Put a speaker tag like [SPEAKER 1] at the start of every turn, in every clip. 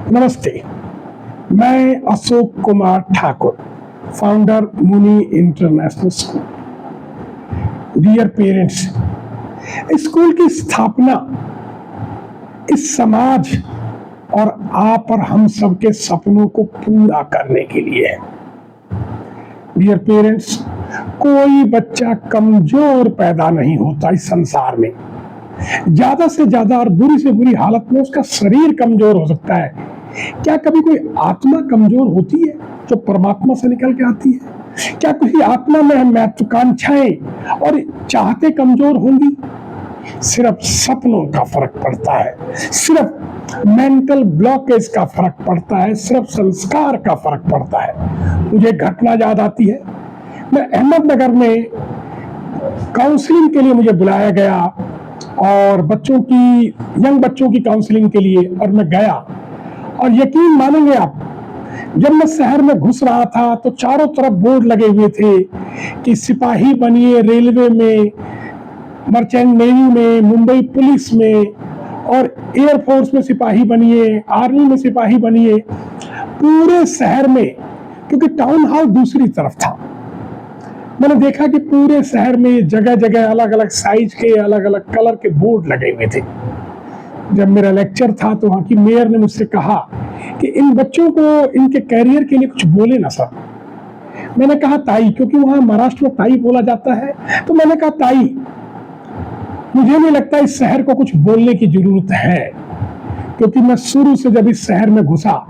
[SPEAKER 1] नमस्ते, मैं Ashok Kumar Thakur, founder Muni international school. Dear parents, school की स्थापना इस समाज और आप और हम सबके सपनों को पूरा करने के लिए है। डियर पेरेंट्स, कोई बच्चा कमजोर पैदा नहीं होता इस संसार में। ज्यादा से ज्यादा और बुरी से बुरी हालत में उसका शरीर कमजोर हो सकता है। क्या कभी कोई आत्मा कमजोर होती है जो परमात्मा से निकल के आती है? क्या किसी आत्मा में महत्वाकांक्षाएं और चाहते कमजोर होंगी? सिर्फ सपनों का फर्क पड़ता है, सिर्फ मेंटल ब्लॉकेज का फर्क पड़ता है, सिर्फ संस्कार का फर्क पड़ता है। मुझे घटना याद आती है, मैं अहमदनगर में काउंसलिंग के लिए मुझे बुलाया गया और यंग बच्चों की काउंसलिंग के लिए, और मैं गया। और यकीन मानेंगे आप, जब मैं शहर में घुस रहा था तो चारों तरफ बोर्ड लगे हुए थे कि सिपाही बनिए रेलवे में, मर्चेंट नेवी में, मुंबई पुलिस में और एयरफोर्स में सिपाही बनिए, आर्मी में सिपाही बनिए। पूरे शहर में, क्योंकि टाउन हॉल दूसरी तरफ था, मैंने देखा कि पूरे शहर में जगह जगह अलग अलग साइज के, अलग अलग कलर के बोर्ड लगे हुए थे। जब मेरा लेक्चर था तो वहां की मेयर ने मुझसे कहा कि इन बच्चों को इनके कैरियर के लिए कुछ बोले ना सर। मैंने कहा ताई, क्योंकि वहां महाराष्ट्र में ताई बोला जाता है, तो मैंने कहा ताई, मुझे नहीं लगता इस शहर को कुछ बोलने की जरूरत है, क्योंकि मैं शुरू से जब इस शहर में घुसा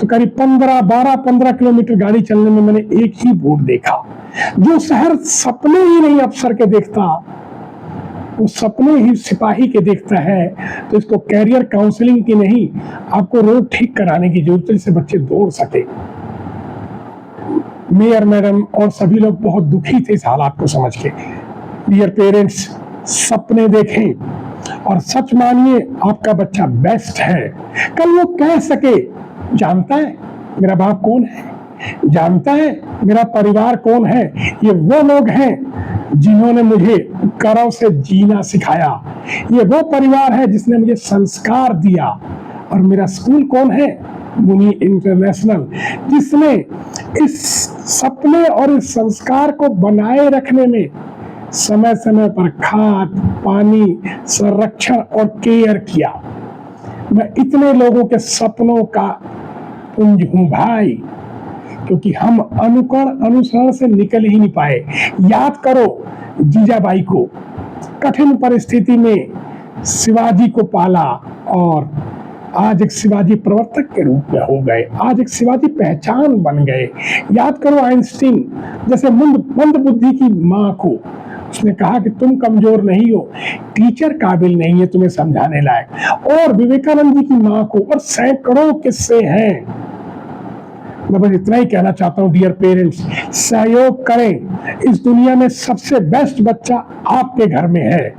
[SPEAKER 1] तो करीब 12-15 किलोमीटर गाड़ी चलने में मैंने एक ही बोर्ड देखा। जो शहर सपने ही नहीं अफसर के देखता, वो सपने ही सिपाही के देखता है। तो इसको कैरियर काउंसलिंग की नहीं, आपको रोड ठीक कराने की जरूरत है, जिससे बच्चे दौड़ सके। मेयर मैडम और सभी लोग बहुत दुखी थे इस हालात को समझ के। डियर पेरेंट्स, सपने देखें और सच मानिए, आपका बच्चा बेस्ट है। कल वो कह सके, जानता है मेरा बाप कौन है, जानता है मेरा परिवार कौन है। ये वो लोग हैं जिन्होंने मुझे करव से जीना सिखाया, ये वो परिवार है जिसने मुझे संस्कार दिया। और मेरा स्कूल कौन है? मुनि इंटरनेशनल, जिसने इस सपने और इस संस्कार को बनाए रखने में समय समय पर खाद, पानी, संरक्षण और केयर किया। मैं इतने लोगों के सपनों का पुंज हूं भाई, क्योंकि हम अनुसरण से निकल ही नहीं पाए। याद करो जीजाबाई को, कठिन परिस्थिति में शिवाजी को पाला और आज एक शिवाजी प्रवर्तक के रूप में हो गए, आज एक शिवाजी पहचान बन गए। याद करो आइंस्टीन जैसे मंद बुद्धि की माँ को, उसने कहा कि तुम कमजोर नहीं हो, टीचर काबिल नहीं है तुम्हें समझाने लायक। और विवेकानंद जी की माँ को, और सैकड़ों किस्से हैं। मैं बस इतना ही कहना चाहता हूं, डियर पेरेंट्स, सहयोग करें। इस दुनिया में सबसे बेस्ट बच्चा आपके घर में है।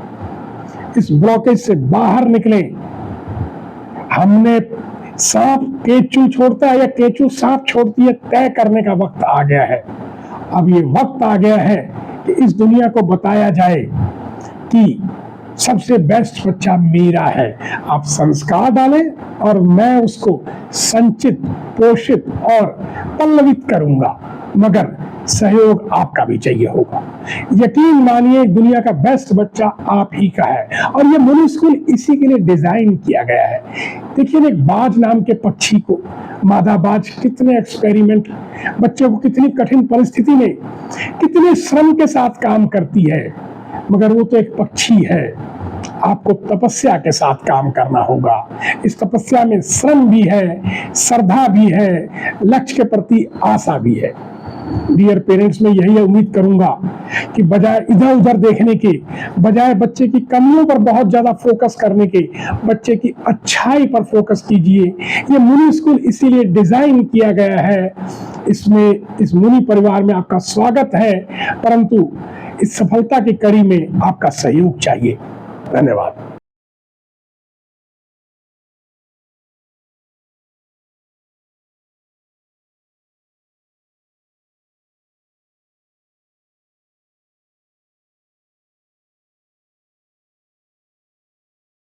[SPEAKER 1] इस ब्लॉकेज से बाहर निकलें। हमने सांप केचू छोड़ता है या केचू सांप छोड़ती है, तय करने का वक्त आ गया है। अब ये वक्त आ गया है कि इस दुनिया को बताया जाए कि सबसे बेस्ट बच्चा मेरा है। आप संस्कार डालें और मैं उसको संचित, पोषित और पल्लवित करूंगा, मगर सहयोग आपका भी चाहिए होगा। यकीन मानिए, दुनिया का बेस्ट बच्चा आप ही का है और ये मुनि स्कूल इसी के लिए डिजाइन किया गया है। देखिए, एक बाज नाम के पक्षी को, मादा बाज कितने एक्सपेरिमेंट, बच्चे को कितनी कठिन परिस्थिति में कितने श्रम के साथ काम करती है, मगर वो तो एक पक्षी है। आपको तपस्या के साथ काम करना होगा। इस तपस्या में श्रम भी है, श्रद्धा भी है, लक्ष्य के प्रति आशा भी है। डियर पेरेंट्स, मैं यही उम्मीद करूंगा कि बजाय इधर उधर देखने के, बजाय बच्चे की कमियों पर बहुत ज्यादा फोकस करने के, बच्चे की अच्छाई पर फोकस कीजिए। ये मुनि स्कूल इसीलिए डिजाइन किया गया है। इसमें, इस मुनि परिवार में आपका स्वागत है, परंतु इस सफलता की कड़ी में आपका सहयोग चाहिए। धन्यवाद।